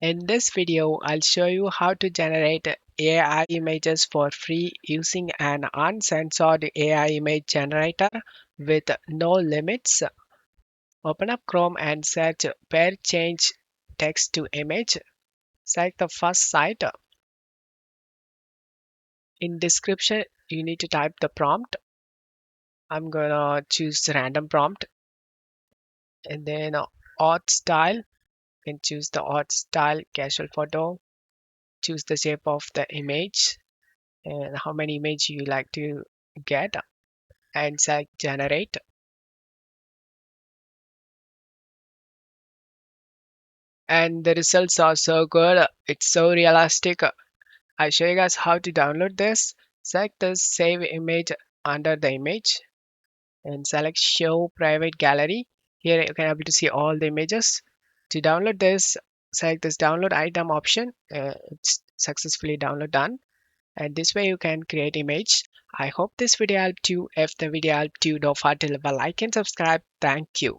In this video, I'll show you how to generate AI images for free using an uncensored AI image generator with no limits. Open up Chrome and search pair change text to image. Select the first site. In description, you need to type the prompt. I'm gonna choose random prompt and then art style. You can choose the art style casual photo. Choose the shape of the image and how many image you like to get and select generate. And the results are so good, it's so realistic. I'll show you guys how to download this. Select the save image under the image and select show private gallery. Here you can able to see all the images. To download this, select this download item option. It's successfully download done, and this way you can create image. I hope this video helped you. If the video helped you, don't forget to leave a like and subscribe. Thank you.